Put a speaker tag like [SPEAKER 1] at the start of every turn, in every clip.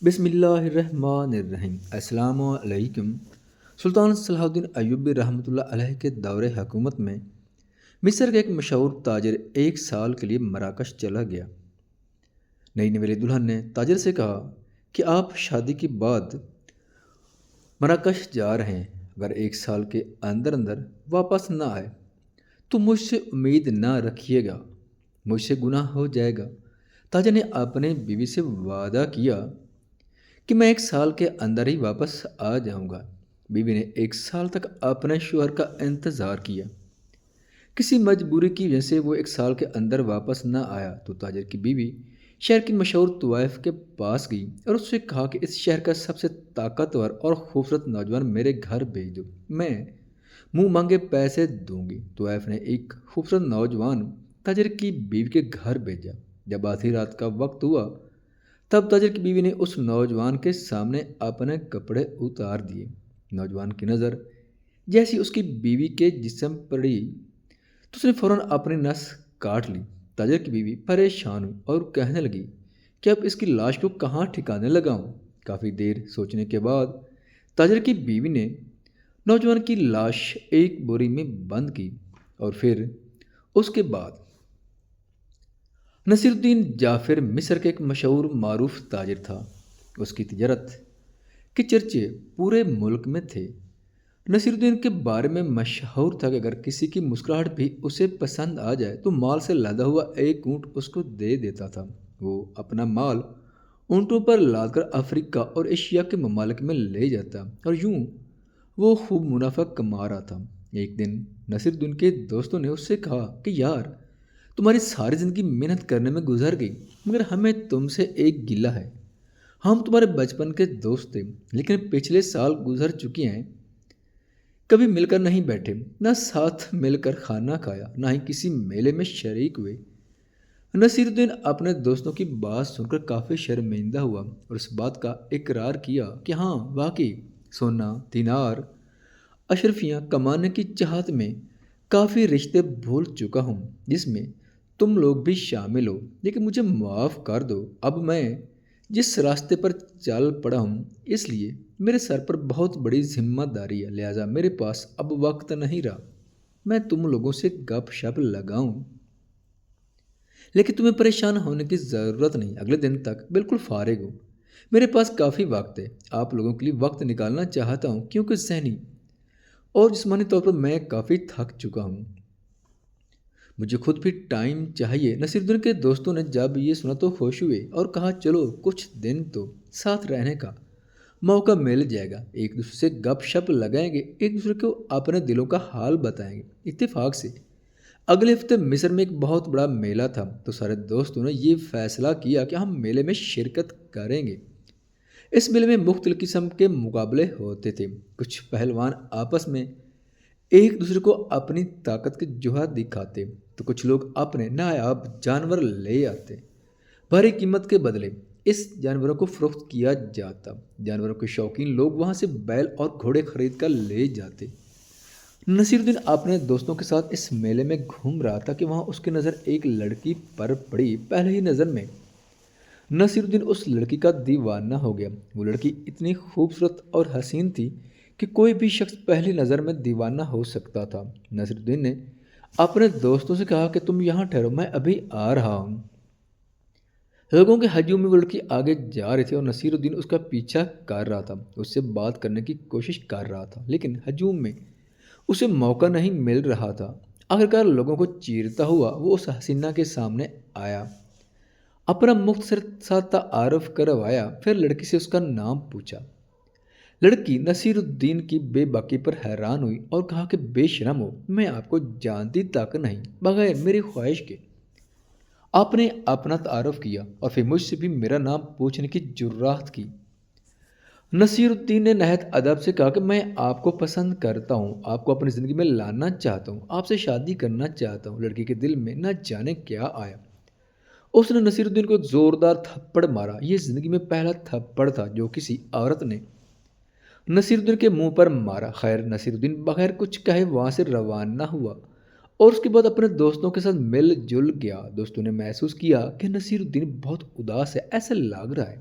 [SPEAKER 1] بسم اللہ الرحمن الرحیم السلام علیکم۔ سلطان صلاح الدین ایوبی رحمۃ اللہ علیہ کے دور حکومت میں مصر کا ایک مشہور تاجر ایک سال کے لیے مراکش چلا گیا۔ نئی نویلی دلہن نے تاجر سے کہا کہ آپ شادی کے بعد مراکش جا رہے ہیں، اگر ایک سال کے اندر اندر واپس نہ آئے تو مجھ سے امید نہ رکھیے گا، مجھ سے گناہ ہو جائے گا۔ تاجر نے اپنے بیوی سے وعدہ کیا کہ میں ایک سال کے اندر ہی واپس آ جاؤں گا۔ بیوی نے ایک سال تک اپنے شوہر کا انتظار کیا۔ کسی مجبوری کی وجہ سے وہ ایک سال کے اندر واپس نہ آیا تو تاجر کی بیوی شہر کی مشہور طوائف کے پاس گئی اور اس سے کہا کہ اس شہر کا سب سے طاقتور اور خوبصورت نوجوان میرے گھر بھیج دو، میں منہ مانگے پیسے دوں گی۔ طوائف نے ایک خوبصورت نوجوان تاجر کی بیوی کے گھر بھیجا۔ جب آدھی رات کا وقت ہوا تب تاجر کی بیوی نے اس نوجوان کے سامنے اپنے کپڑے اتار دیے۔ نوجوان کی نظر جیسی اس کی بیوی کے جسم پڑی تو اس نے فوراً اپنی نس کاٹ لی۔ تاجر کی بیوی پریشان ہوئی اور کہنے لگی کہ اب اس کی لاش کو کہاں ٹھکانے لگاؤں۔ کافی دیر سوچنے کے بعد تاجر کی بیوی نے نوجوان کی لاش ایک بوری میں بند کی اور پھر اس کے بعد نصیر الدین جعفر مصر کا ایک مشہور معروف تاجر تھا۔ اس کی تجارت کے چرچے پورے ملک میں تھے۔ نصیر الدین کے بارے میں مشہور تھا کہ اگر کسی کی مسکراہٹ بھی اسے پسند آ جائے تو مال سے لدا ہوا ایک اونٹ اس کو دے دیتا تھا۔ وہ اپنا مال اونٹوں پر لاد کر افریقہ اور ایشیا کے ممالک میں لے جاتا اور یوں وہ خوب منافع کما رہا تھا۔ ایک دن نصیر الدین کے دوستوں نے اس سے کہا کہ یار، تمہاری ساری زندگی محنت کرنے میں گزر گئی مگر ہمیں تم سے ایک گلہ ہے۔ ہم تمہارے بچپن کے دوست تھے لیکن پچھلے سال گزر چکے ہیں، کبھی مل کر نہیں بیٹھے، نہ ساتھ مل کر کھانا کھایا، نہ ہی کسی میلے میں شریک ہوئے۔ نصیر الدین اپنے دوستوں کی بات سن کر کافی شرمندہ ہوا اور اس بات کا اقرار کیا کہ ہاں واقعی سونا، دینار، اشرفیاں کمانے کی چاہت میں کافی رشتے بھول چکا ہوں جس میں تم لوگ بھی شامل ہو، لیکن مجھے معاف کر دو۔ اب میں جس راستے پر چل پڑا ہوں اس لیے میرے سر پر بہت بڑی ذمہ داری ہے، لہٰذا میرے پاس اب وقت نہیں رہا میں تم لوگوں سے گپ شپ لگاؤں، لیکن تمہیں پریشان ہونے کی ضرورت نہیں، اگلے دن تک بالکل فارغ ہو۔ میرے پاس کافی وقت ہے، آپ لوگوں کے لیے وقت نکالنا چاہتا ہوں کیونکہ ذہنی اور جسمانی طور پر میں کافی تھک چکا ہوں، مجھے خود بھی ٹائم چاہیے۔ نصیر الدین کے دوستوں نے جب یہ سنا تو خوش ہوئے اور کہا چلو کچھ دن تو ساتھ رہنے کا موقع مل جائے گا، ایک دوسرے سے گپ شپ لگائیں گے، ایک دوسرے کو اپنے دلوں کا حال بتائیں گے۔ اتفاق سے اگلے ہفتے مصر میں ایک بہت بڑا میلہ تھا تو سارے دوستوں نے یہ فیصلہ کیا کہ ہم میلے میں شرکت کریں گے۔ اس میلے میں مختلف قسم کے مقابلے ہوتے تھے، کچھ پہلوان آپس میں ایک دوسرے کو اپنی طاقت کے جوہر دکھاتے تو کچھ لوگ اپنے نایاب جانور لے آتے، بھاری قیمت کے بدلے اس جانوروں کو فروخت کیا جاتا۔ جانوروں کے شوقین لوگ وہاں سے بیل اور گھوڑے خرید کر لے جاتے۔ نصیر الدین اپنے دوستوں کے ساتھ اس میلے میں گھوم رہا تھا کہ وہاں اس کی نظر ایک لڑکی پر پڑی۔ پہلے ہی نظر میں نصیر الدین اس لڑکی کا دیوانہ ہو گیا۔ وہ لڑکی اتنی خوبصورت اور حسین تھی کہ کوئی بھی شخص پہلی نظر میں دیوانہ ہو سکتا تھا۔ نصیر الدین نے اپنے دوستوں سے کہا کہ تم یہاں ٹھہرو، میں ابھی آ رہا ہوں۔ لوگوں کے ہجوم میں وہ لڑکی آگے جا رہی تھی اور نصیر الدین اس کا پیچھا کر رہا تھا، اس سے بات کرنے کی کوشش کر رہا تھا لیکن ہجوم میں اسے موقع نہیں مل رہا تھا۔ آخرکار لوگوں کو چیرتا ہوا وہ اس حسینہ کے سامنے آیا، اپنا مختصر سا تعارف کروایا، پھر لڑکی سے اس کا نام پوچھا۔ لڑکی نصیر الدین کی بے باکی پر حیران ہوئی اور کہا کہ بے شرم ہو، میں آپ کو جانتی تک نہیں، بغیر میری خواہش کے آپ نے اپنا تعارف کیا اور پھر مجھ سے بھی میرا نام پوچھنے کی جرات کی۔ نصیر الدین نے نہایت ادب سے کہا کہ میں آپ کو پسند کرتا ہوں، آپ کو اپنی زندگی میں لانا چاہتا ہوں، آپ سے شادی کرنا چاہتا ہوں۔ لڑکی کے دل میں نہ جانے کیا آیا، اس نے نصیر الدین کو ایک زوردار تھپڑ مارا۔ یہ زندگی میں پہلا تھپڑ تھا جو کسی عورت نے نصیر الدین کے منہ پر مارا۔ خیر، نصیر الدین بغیر کچھ کہے وہاں سے روانہ ہوا اور اس کے بعد اپنے دوستوں کے ساتھ مل جل گیا۔ دوستوں نے محسوس کیا کہ نصیر الدین بہت اداس ہے، ایسا لگ رہا ہے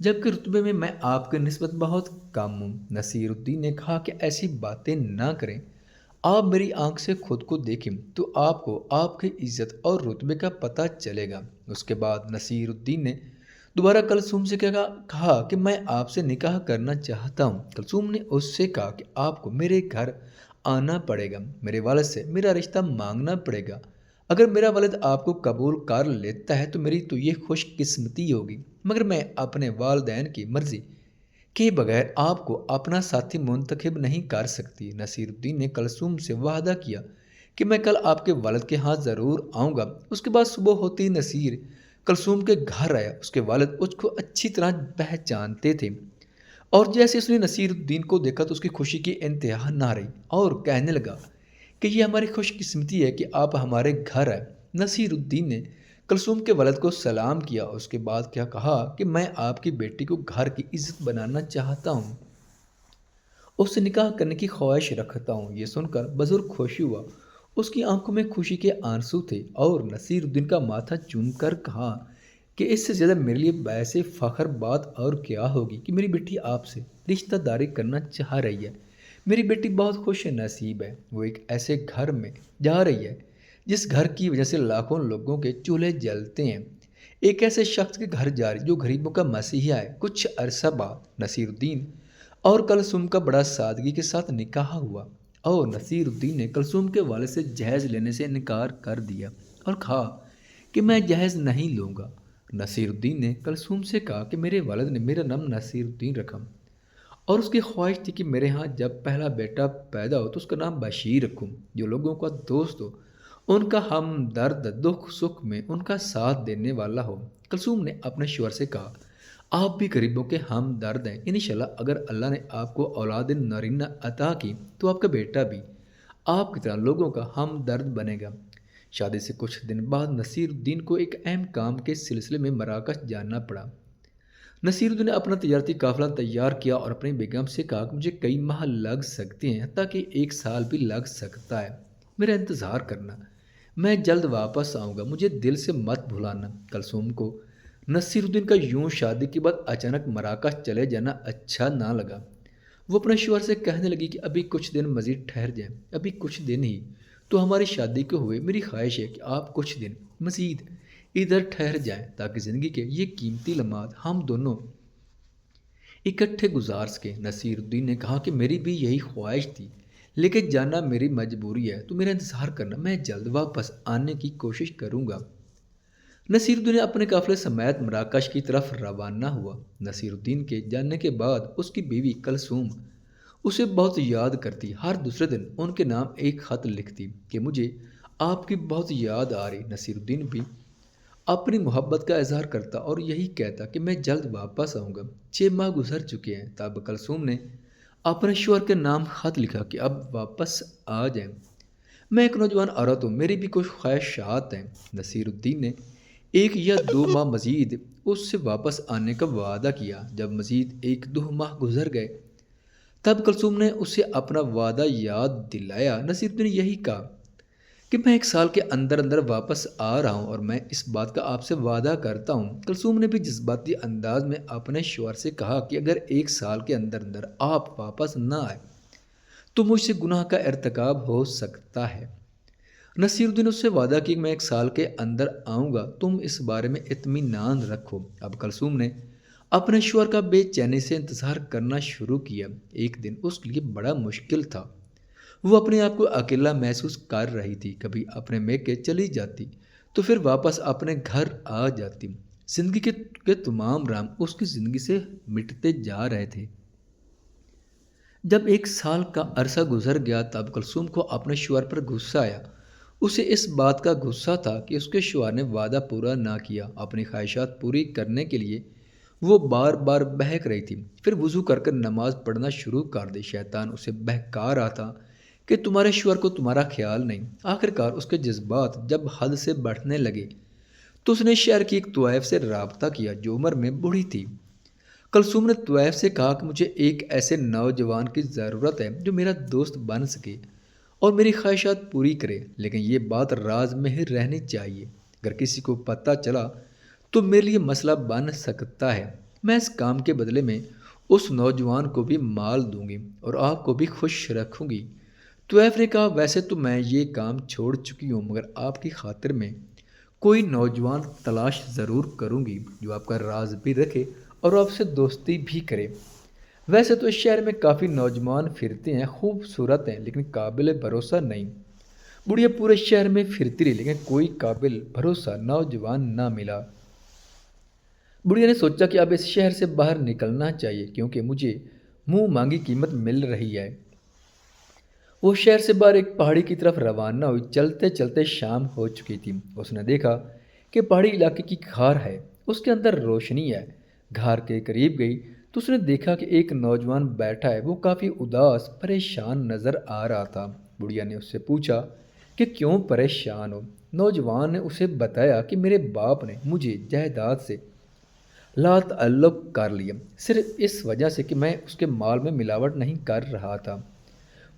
[SPEAKER 1] جبکہ رتبے میں آپ کے نسبت بہت کم ہوں۔ نصیر الدین نے کہا کہ ایسی باتیں نہ کریں، آپ میری آنکھ سے خود کو دیکھیں تو آپ کو آپ کی عزت اور رتبے کا پتہ چلے گا۔ اس کے بعد نصیر الدین نے دوبارہ کلثوم سے کہا کہ میں آپ سے نکاح کرنا چاہتا ہوں۔ کلثوم نے اس سے کہا کہ آپ کو میرے گھر آنا پڑے گا، میرے والد سے میرا رشتہ مانگنا پڑے گا۔ اگر میرا والد آپ کو قبول کر لیتا ہے تو میری تو یہ خوش قسمتی ہوگی، مگر میں اپنے والدین کی مرضی کے بغیر آپ کو اپنا ساتھی منتخب نہیں کر سکتی۔ نصیر الدین نے کلثوم سے وعدہ کیا کہ میں کل آپ کے والد کے ہاں ضرور آؤں گا۔ اس کے بعد صبح ہوتی نصیر کلثوم کے گھر آیا۔ اس کے والد اس کو اچھی طرح پہچانتے تھے، اور جیسے اس نے نصیر الدین کو دیکھا تو اس کی خوشی کی انتہا نہ رہی اور کہنے لگا کہ یہ ہماری خوش قسمتی ہے کہ آپ ہمارے گھر آئے۔ نصیر الدین نے کلثوم کے والد کو سلام کیا، اس کے بعد کیا کہا کہ میں آپ کی بیٹی کو گھر کی عزت بنانا چاہتا ہوں، اس سے نکاح کرنے کی خواہش رکھتا ہوں۔ یہ سن کر بزرگ خوشی ہوا، اس کی آنکھوں میں خوشی کے آنسو تھے، اور نصیر الدین کا ماتھا چوم کر کہا کہ اس سے زیادہ میرے لیے باعث فخر بات اور کیا ہوگی کہ میری بیٹی آپ سے رشتہ داری کرنا چاہ رہی ہے۔ میری بیٹی بہت خوش نصیب ہے، وہ ایک ایسے گھر میں جا رہی ہے جس گھر کی وجہ سے لاکھوں لوگوں کے چولہے جلتے ہیں، ایک ایسے شخص کے گھر جا رہی جو غریبوں کا مسیحا ہے۔ کچھ عرصہ بعد نصیر الدین اور کلثوم کا بڑا سادگی کے ساتھ نکاح ہوا، اور نصیر الدین نے کلثوم کے والد سے جہیز لینے سے انکار کر دیا اور کہا کہ میں جہیز نہیں لوں گا۔ نصیر الدین نے کلثوم سے کہا کہ میرے والد نے میرا نام نصیر الدین رکھا، اور اس کی خواہش تھی کہ میرے ہاں جب پہلا بیٹا پیدا ہو تو اس کا نام بشیر رکھوں، جو لوگوں کا دوست ہو، ان کا ہمدرد، دکھ سکھ میں ان کا ساتھ دینے والا ہو۔ کلثوم نے اپنے شوہر سے کہا آپ بھی غریبوں کے ہمدرد ہیں، انشاءاللہ اگر اللہ نے آپ کو اولاد نرینہ عطا کی تو آپ کا بیٹا بھی آپ کی طرح لوگوں کا ہمدرد بنے گا۔ شادی سے کچھ دن بعد نصیر الدین کو ایک اہم کام کے سلسلے میں مراکش جانا پڑا۔ نصیر الدین نے اپنا تجارتی قافلہ تیار کیا اور اپنی بیگم سے کہا کہ مجھے کئی ماہ لگ سکتے ہیں، حتیٰ کہ 1 سال بھی لگ سکتا ہے، میرا انتظار کرنا، میں جلد واپس آؤں گا، مجھے دل سے مت بھلانا۔ کلثوم کو نصیر الدین کا یوں شادی کے بعد اچانک مراکش چلے جانا اچھا نہ لگا۔ وہ اپنے شوہر سے کہنے لگی کہ ابھی کچھ دن مزید ٹھہر جائیں، ابھی کچھ دن ہی تو ہماری شادی کو ہوئے، میری خواہش ہے کہ آپ کچھ دن مزید ادھر ٹھہر جائیں تاکہ زندگی کے یہ قیمتی لمحات ہم دونوں اکٹھے گزار سکیں۔ نصیر الدین نے کہا کہ میری بھی یہی خواہش تھی، لیکن جانا میری مجبوری ہے، تو میرا انتظار کرنا، میں جلد واپس آنے کی کوشش کروں گا۔ نصیر الدین اپنے قافلے سمیت مراکش کی طرف روانہ ہوا۔ نصیر الدین کے جانے کے بعد اس کی بیوی کلثوم اسے بہت یاد کرتی، ہر دوسرے دن ان کے نام ایک خط لکھتی کہ مجھے آپ کی بہت یاد آ رہی۔ نصیر الدین بھی اپنی محبت کا اظہار کرتا اور یہی کہتا کہ میں جلد واپس آؤں گا۔ 6 ماہ گزر چکے ہیں، تب کلثوم نے اپنے شوہر کے نام خط لکھا کہ اب واپس آ جائیں، میں ایک نوجوان عورت ہوں، میری بھی کچھ خواہشات ہیں۔ نصیر الدین نے 1 یا 2 ماہ مزید اس سے واپس آنے کا وعدہ کیا۔ جب مزید 1-2 ماہ گزر گئے تب کلثوم نے اسے اپنا وعدہ یاد دلایا۔ نصیر الدین نے یہی کہا کہ میں 1 سال کے اندر اندر واپس آ رہا ہوں اور میں اس بات کا آپ سے وعدہ کرتا ہوں۔ کلثوم نے بھی جذباتی انداز میں اپنے شوہر سے کہا کہ اگر 1 سال کے اندر اندر آپ واپس نہ آئے تو مجھ سے گناہ کا ارتکاب ہو سکتا ہے۔ نصیر الدین اس سے وعدہ کیا کہ میں 1 سال کے اندر آؤں گا، تم اس بارے میں اطمینان رکھو۔ اب کلثوم نے اپنے شوہر کا بے چینی سے انتظار کرنا شروع کیا۔ ایک دن اس کے لیے بڑا مشکل تھا، وہ اپنے آپ کو اکیلا محسوس کر رہی تھی، کبھی اپنے میکے چلی جاتی تو پھر واپس اپنے گھر آ جاتی۔ زندگی کے تمام رام اس کی زندگی سے مٹتے جا رہے تھے۔ جب 1 سال کا عرصہ گزر گیا تب کلثوم کو اپنے شوہر پر غصہ آیا۔ اسے اس بات کا غصہ تھا کہ اس کے شوہر نے وعدہ پورا نہ کیا۔ اپنی خواہشات پوری کرنے کے لیے وہ بار بار بہک رہی تھی، پھر وضو کر کر نماز پڑھنا شروع کر دی۔ شیطان اسے بہکا رہا تھا کہ تمہارے شوہر کو تمہارا خیال نہیں۔ آخرکار اس کے جذبات جب حد سے بڑھنے لگے تو اس نے شہر کی ایک طوائف سے رابطہ کیا جو عمر میں بوڑھی تھی۔ کلثوم نے طوائف سے کہا کہ مجھے ایک ایسے نوجوان کی ضرورت ہے جو میرا دوست بن سکے اور میری خواہشات پوری کرے، لیکن یہ بات راز میں ہی رہنی چاہیے، اگر کسی کو پتہ چلا تو میرے لیے مسئلہ بن سکتا ہے۔ میں اس کام کے بدلے میں اس نوجوان کو بھی مال دوں گی اور آپ کو بھی خوش رکھوں گی۔ طویف نے کہا ویسے تو میں یہ کام چھوڑ چکی ہوں، مگر آپ کی خاطر میں کوئی نوجوان تلاش ضرور کروں گی جو آپ کا راز بھی رکھے اور آپ سے دوستی بھی کرے۔ ویسے تو اس شہر میں کافی نوجوان پھرتے ہیں، خوبصورت ہیں لیکن قابل بھروسہ نہیں۔ بڑھیا پورے شہر میں پھرتی رہی لیکن کوئی قابل بھروسہ نوجوان نہ ملا۔ بڑھیا نے سوچا کہ اب اس شہر سے باہر نکلنا چاہیے کیونکہ مجھے منہ مانگی قیمت مل رہی ہے۔ وہ شہر سے باہر ایک پہاڑی کی طرف روانہ ہوئی۔ چلتے چلتے شام ہو چکی تھی۔ اس نے دیکھا کہ پہاڑی علاقے کی غار ہے، اس کے اندر روشنی ہے۔ غار کے قریب گئی تو اس نے دیکھا کہ ایک نوجوان بیٹھا ہے، وہ کافی اداس پریشان نظر آ رہا تھا۔ بڑھیا نے اس سے پوچھا کہ کیوں پریشان ہو؟ نوجوان نے اسے بتایا کہ میرے باپ نے مجھے جائیداد سے لا تعلق کر لیا، صرف اس وجہ سے کہ میں اس کے مال میں ملاوٹ نہیں کر رہا تھا۔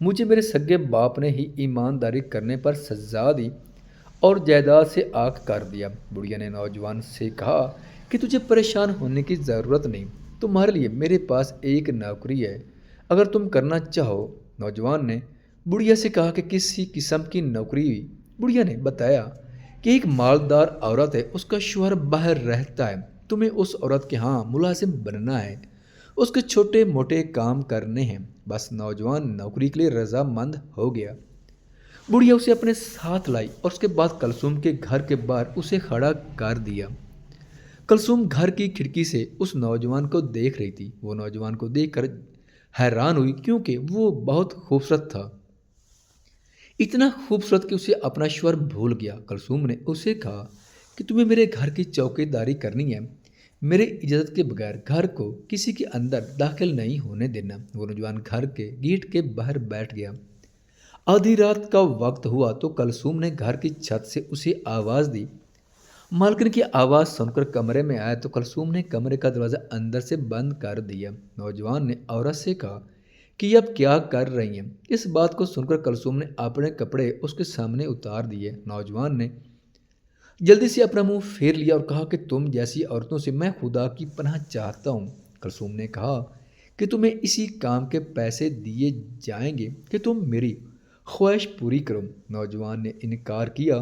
[SPEAKER 1] مجھے میرے سگے باپ نے ہی ایمانداری کرنے پر سزا دی اور جائیداد سے آگ کر دیا۔ بڑھیا نے نوجوان سے کہا کہ تجھے پریشان ہونے کی ضرورت نہیں، تمہارے لیے میرے پاس ایک نوکری ہے اگر تم کرنا چاہو۔ نوجوان نے بڑھیا سے کہا کہ کسی قسم کی نوکری؟ بڑھیا نے بتایا کہ ایک مالدار عورت ہے، اس کا شوہر باہر رہتا ہے، تمہیں اس عورت کے ہاں ملازم بننا ہے، اس کے چھوٹے موٹے کام کرنے ہیں، بس۔ نوجوان نوکری کے لیے رضامند ہو گیا۔ بڑھیا اسے اپنے ساتھ لائی اور اس کے بعد کلثوم کے گھر کے باہر اسے کھڑا کر دیا۔ کلثوم گھر کی کھڑکی سے اس نوجوان کو دیکھ رہی تھی۔ وہ نوجوان کو دیکھ کر حیران ہوئی کیونکہ وہ بہت خوبصورت تھا، اتنا خوبصورت کہ اسے اپنا شوہر بھول گیا۔ کلثوم نے اسے کہا کہ تمہیں میرے گھر کی چوکی داری کرنی ہے، میرے اجازت کے بغیر گھر کو کسی کے اندر داخل نہیں ہونے دینا۔ وہ نوجوان گھر کے گیٹ کے باہر بیٹھ گیا۔ آدھی رات کا وقت ہوا تو کلثوم نے گھر کی چھت سے اسے آواز دی۔ مالکن کی آواز سن کر کمرے میں آیا تو کلثوم نے کمرے کا دروازہ اندر سے بند کر دیا۔ نوجوان نے عورت سے کہا کہ یہ اب کیا کر رہی ہیں؟ اس بات کو سن کر کلثوم نے اپنے کپڑے اس کے سامنے اتار دیے۔ نوجوان نے جلدی سے اپنا منہ پھیر لیا اور کہا کہ تم جیسی عورتوں سے میں خدا کی پناہ چاہتا ہوں۔ کلثوم نے کہا کہ تمہیں اسی کام کے پیسے دیے جائیں گے کہ تم میری خواہش پوری کرو۔ نوجوان نے انکار کیا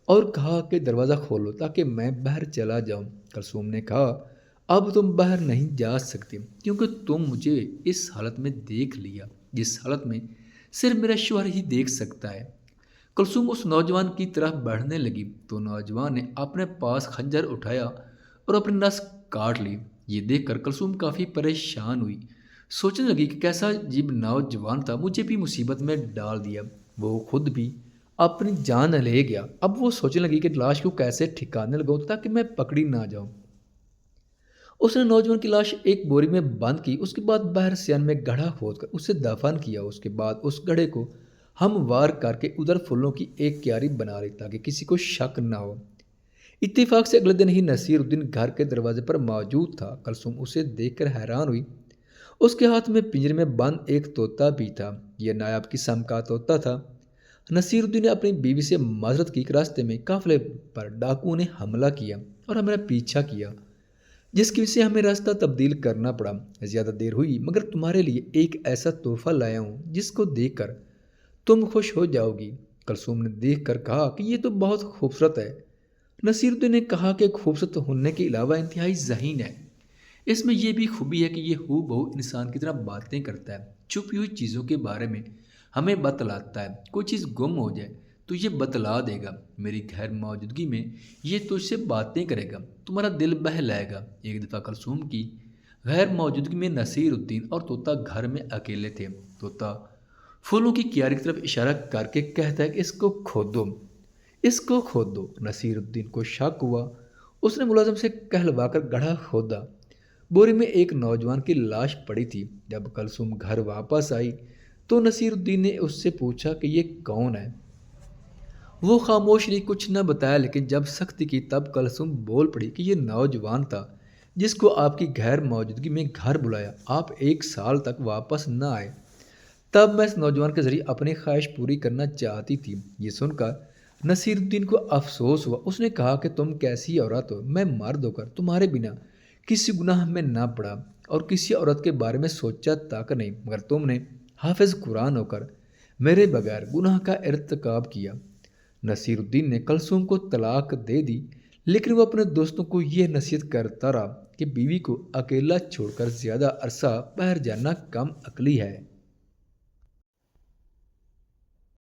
[SPEAKER 1] اور کہا کہ دروازہ کھولو تاکہ میں باہر چلا جاؤں۔ کلثوم نے کہا اب تم باہر نہیں جا سکتے کیونکہ تم مجھے اس حالت میں دیکھ لیا جس حالت میں صرف میرا شوہر ہی دیکھ سکتا ہے۔ کلثوم اس نوجوان کی طرف بڑھنے لگی تو نوجوان نے اپنے پاس خنجر اٹھایا اور اپنی نس کاٹ لی۔ یہ دیکھ کر کلثوم کافی پریشان ہوئی، سوچنے لگی کہ کیسا عجیب نوجوان تھا، مجھے بھی مصیبت میں ڈال دیا، وہ خود بھی اپنی جان لے گیا۔ اب وہ سوچنے لگی کہ لاش کو کیسے ٹھکانے لگاؤں تاکہ میں پکڑی نہ جاؤں۔ اس نے نوجوان کی لاش ایک بوری میں بند کی، اس کے بعد باہر سیان میں گڑھا کھود کر اسے دفن کیا۔ اس کے بعد اس گڑھے کو ہموار کر کے ادھر پھولوں کی ایک کیاری بنا لی تاکہ کسی کو شک نہ ہو۔ اتفاق سے اگلے دن ہی نصیر الدین گھر کے دروازے پر موجود تھا۔ کلثوم اسے دیکھ کر حیران ہوئی۔ اس کے ہاتھ میں پنجرے میں بند ایک طوطا بھی تھا، یہ نایاب قسم کا طوطا تھا۔ نصیر الدین نے اپنی بیوی سے معذرت کی کہ راستے میں قافلے پر ڈاکوؤں نے حملہ کیا اور ہمارا پیچھا کیا، جس کی وجہ سے ہمیں راستہ تبدیل کرنا پڑا۔ زیادہ دیر ہوئی مگر تمہارے لیے ایک ایسا تحفہ لایا ہوں جس کو دیکھ کر تم خوش ہو جاؤ گی۔ کلثوم نے دیکھ کر کہا کہ یہ تو بہت خوبصورت ہے۔ نصیر الدین نے کہا کہ خوبصورت ہونے کے علاوہ انتہائی ذہین ہے، اس میں یہ بھی خوبی ہے کہ یہ ہو بہو انسان کی طرح باتیں کرتا ہے، چھپی ہوئی چیزوں کے بارے میں ہمیں بتلاتا ہے، کوئی چیز گم ہو جائے تو یہ بتلا دے گا، میری غیر موجودگی میں یہ تجھ سے باتیں کرے گا، تمہارا دل بہلائے گا۔ ایک دفعہ کلثوم کی غیر موجودگی میں نصیر الدین اور طوطا گھر میں اکیلے تھے۔ طوطا پھولوں کی کیاری کی طرف اشارہ کر کے کہتا ہے کہ اس کو کھودو، اس کو کھودو۔ نصیر الدین کو شک ہوا، اس نے ملازم سے کہلوا کر گڑھا کھودا۔ بوری میں ایک نوجوان کی لاش پڑی تھی۔ جب کلثوم گھر واپس آئی تو نصیر الدین نے اس سے پوچھا کہ یہ کون ہے؟ وہ خاموش رہی، کچھ نہ بتایا، لیکن جب سختی کی تب کلثوم بول پڑی کہ یہ نوجوان تھا جس کو آپ کی غیر موجودگی میں گھر بلایا، آپ 1 سال تک واپس نہ آئے، تب میں اس نوجوان کے ذریعے اپنی خواہش پوری کرنا چاہتی تھی۔ یہ سن کر نصیر الدین کو افسوس ہوا، اس نے کہا کہ تم کیسی عورت ہو، میں مرد ہو کر تمہارے بنا کسی گناہ میں نہ پڑا اور کسی عورت کے بارے میں سوچا تک نہیں، مگر تم نے حافظ قرآن ہو کر میرے بغیر گناہ کا ارتکاب کیا۔ نصیر الدین نے کلثوم کو طلاق دے دی، لیکن وہ اپنے دوستوں کو یہ نصیحت کرتا رہا کہ بیوی کو اکیلا چھوڑ کر زیادہ عرصہ باہر جانا کم عقلی ہے۔